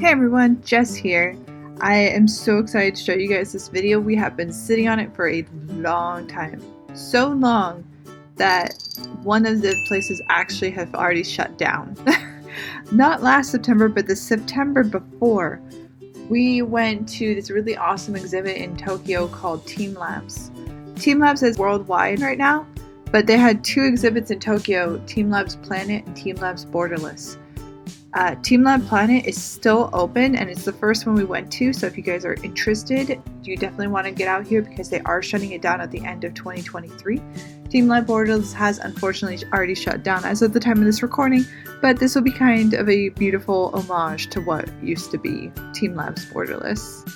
Hey everyone, Jess here. I am so excited to show you guys this video. We have been sitting on it for a long time. So long that one of the places actually have already shut down. Not last September, but the September before. We went to this really awesome exhibit in Tokyo called TeamLabs. TeamLabs is worldwide right now, but they had two exhibits in Tokyo, TeamLabs Planet and TeamLabs Borderless. TeamLab Planet is still open and it's the first one we went to, so if you guys are interested, you definitely want to get out here because they are shutting it down at the end of 2023. TeamLab Borderless has unfortunately already shut down as of the time of this recording, but this will be kind of a beautiful homage to what used to be TeamLabs Borderless.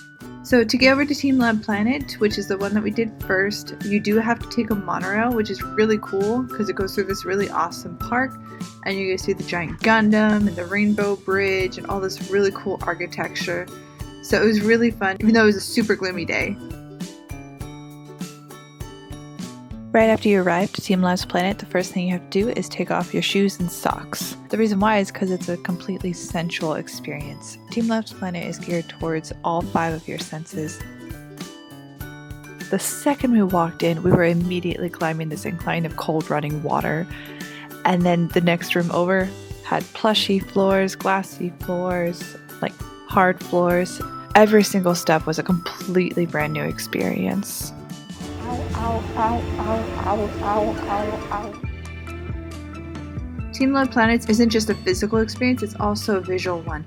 So to get over to TeamLab Planet, which is the one that we did first, you do have to take a monorail, which is really cool because it goes through this really awesome park and you guys see the giant Gundam and the Rainbow Bridge and all this really cool architecture. So it was really fun, even though it was a super gloomy day. Right after you arrive to TeamLabs Planet, the first thing you have to do is take off your shoes and socks. The reason why is because it's a completely sensual experience. TeamLabs Planet is geared towards all 5 of your senses. The second we walked in, we were immediately climbing this incline of cold running water. And then the next room over had plushy floors, glassy floors, like hard floors. Every single step was a completely brand new experience. TeamLab Planets isn't just a physical experience, it's also a visual one.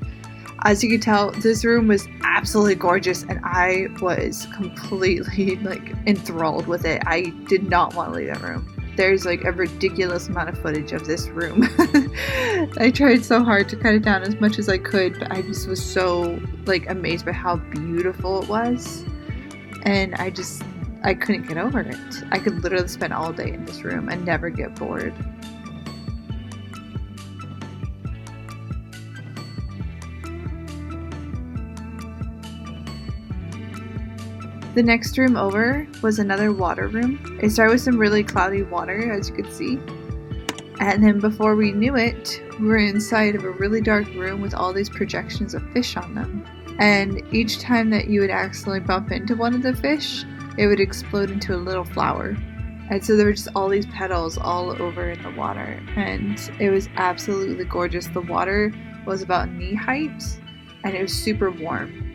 As you can tell, this room was absolutely gorgeous and I was completely enthralled with it. I did not want to leave that room. There's a ridiculous amount of footage of this room. I tried so hard to cut it down as much as I could, but I just was so amazed by how beautiful it was. And I couldn't get over it. I could literally spend all day in this room and never get bored. The next room over was another water room. It started with some really cloudy water, as you could see. And then before we knew it, we were inside of a really dark room with all these projections of fish on them. And each time that you would accidentally bump into one of the fish, it would explode into a little flower. And so there were just all these petals all over in the water. And it was absolutely gorgeous. The water was about knee height and it was super warm.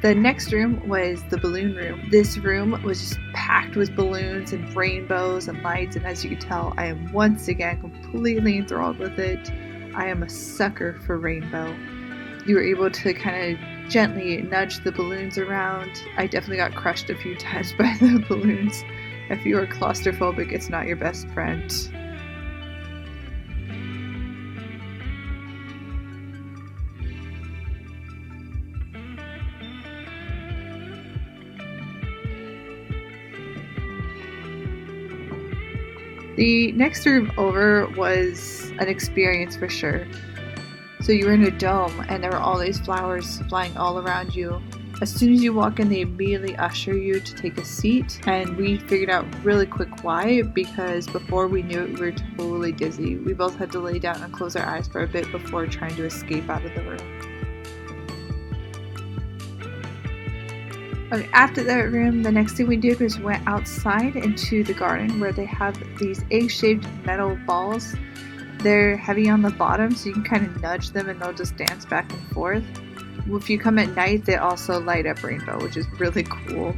The next room was the balloon room. This room was just packed with balloons and rainbows and lights. And as you can tell, I am once again completely enthralled with it. I am a sucker for rainbow. You were able to kind of gently nudge the balloons around. I definitely got crushed a few times by the balloons. If you are claustrophobic, it's not your best friend. The next room over was an experience for sure. So you were in a dome and there were all these flowers flying all around you. As soon as you walk in, they immediately usher you to take a seat. And we figured out really quick why, because before we knew it, we were totally dizzy. We both had to lay down and close our eyes for a bit before trying to escape out of the room. Okay, after that room, the next thing we did was went outside into the garden where they have these egg-shaped metal balls. They're heavy on the bottom, so you can kind of nudge them and they'll just dance back and forth. If you come at night, they also light up rainbow, which is really cool.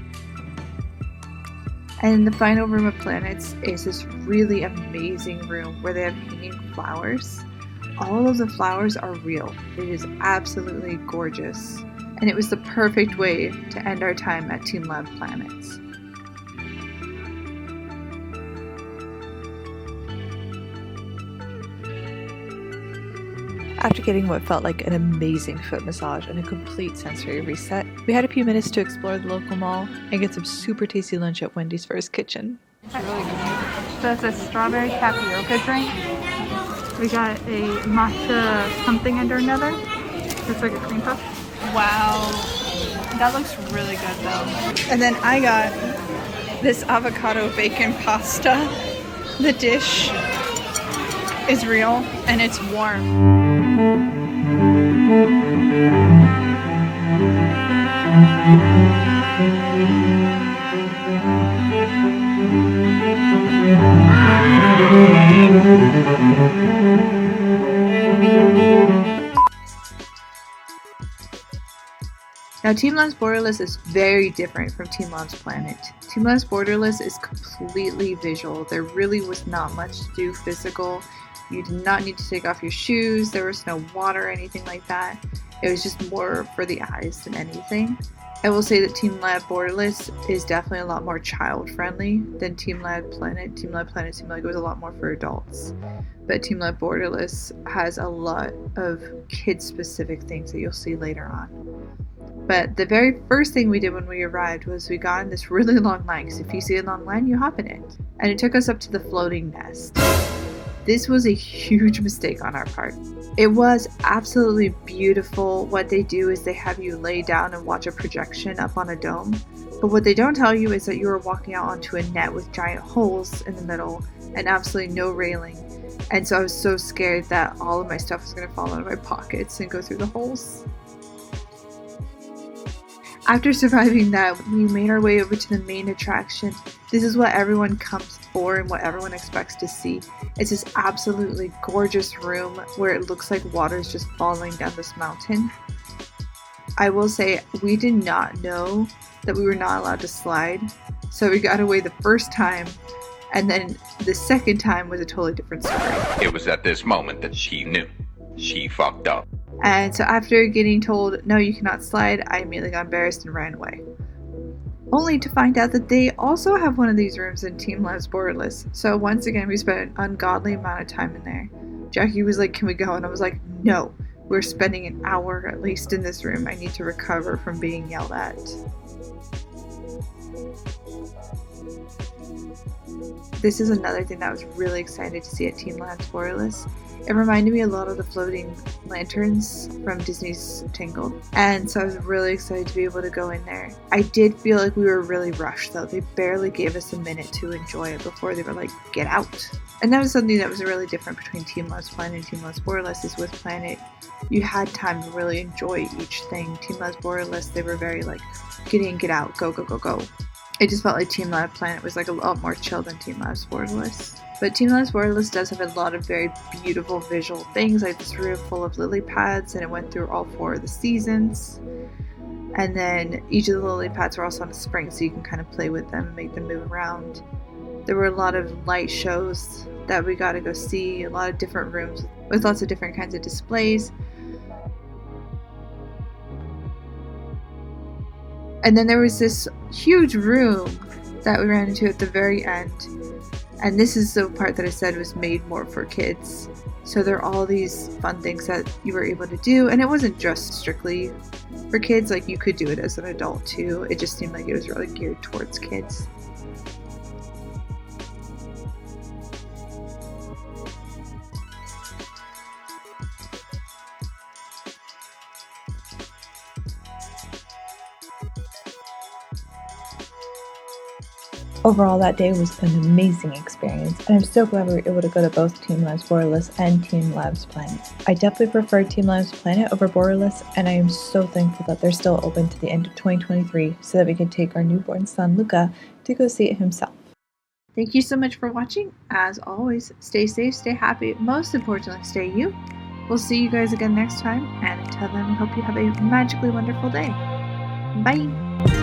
And the final room of planets is this really amazing room where they have hanging flowers. All of the flowers are real. It is absolutely gorgeous. And it was the perfect way to end our time at TeamLab Planets. After getting what felt like an amazing foot massage and a complete sensory reset, we had a few minutes to explore the local mall and get some super tasty lunch at Wendy's First Kitchen. It's really good. So it's a strawberry tapioca drink. We got a matcha something and another. It's like a cream puff. Wow, that looks really good though. And then I got this avocado bacon pasta, the dish. is real and it's warm. Now, TeamLabs Borderless is very different from TeamLabs Planet. TeamLabs Borderless is completely visual. There really was not much to do physical. You did not need to take off your shoes. There was no water or anything like that. It was just more for the eyes than anything. I will say that TeamLab Borderless is definitely a lot more child-friendly than TeamLab Planet. TeamLab Planet seemed like it was a lot more for adults. But TeamLab Borderless has a lot of kid-specific things that you'll see later on. But the very first thing we did when we arrived was we got in this really long line, because if you see a long line, you hop in it. And it took us up to the floating nest. This was a huge mistake on our part. It was absolutely beautiful. What they do is they have you lay down and watch a projection up on a dome. But what they don't tell you is that you are walking out onto a net with giant holes in the middle and absolutely no railing. And so I was so scared that all of my stuff was going to fall out of my pockets and go through the holes. After surviving that, we made our way over to the main attraction. This is what everyone comes for and what everyone expects to see. It's this absolutely gorgeous room where it looks like water is just falling down this mountain. I will say, we did not know that we were not allowed to slide, so we got away the first time, and then the second time was a totally different story. It was at this moment that she knew. She fucked up. And so after getting told, no, you cannot slide, I immediately got embarrassed and ran away. Only to find out that they also have one of these rooms in TeamLabs Borderless. So once again, we spent an ungodly amount of time in there. Jackie was like, can we go? And I was like, no, we're spending an hour at least in this room. I need to recover from being yelled at. This is another thing that I was really excited to see at TeamLabs Borderless. It reminded me a lot of the floating lanterns from Disney's Tangled, and so I was really excited to be able to go in there. I did feel like we were really rushed though. They barely gave us a minute to enjoy it before they were like, get out. And that was something that was really different between TeamLabs Planet and TeamLabs Borderless, is with Planet, you had time to really enjoy each thing. TeamLabs Borderless, they were very like, get in, get out, go, go, go, go. It just felt like TeamLab Planet was like a lot more chill than TeamLabs Borderless. But TeamLabs Borderless does have a lot of very beautiful visual things, like this room full of lily pads, and it went through all 4 of the seasons. And then each of the lily pads were also on a spring, so you can kind of play with them and make them move around. There were a lot of light shows that we got to go see, a lot of different rooms with lots of different kinds of displays. And then there was this huge room that we ran into at the very end. And this is the part that I said was made more for kids. So there are all these fun things that you were able to do. And it wasn't just strictly for kids, like you could do it as an adult too. It just seemed like it was really geared towards kids. Overall, that day was an amazing experience, and I'm so glad we were able to go to both TeamLabs Borderless and TeamLabs Planet. I definitely prefer TeamLabs Planet over Borderless, and I am so thankful that they're still open to the end of 2023 so that we can take our newborn son, Luca, to go see it himself. Thank you so much for watching. As always, stay safe, stay happy, most importantly, stay you. We'll see you guys again next time, and until then, we hope you have a magically wonderful day. Bye!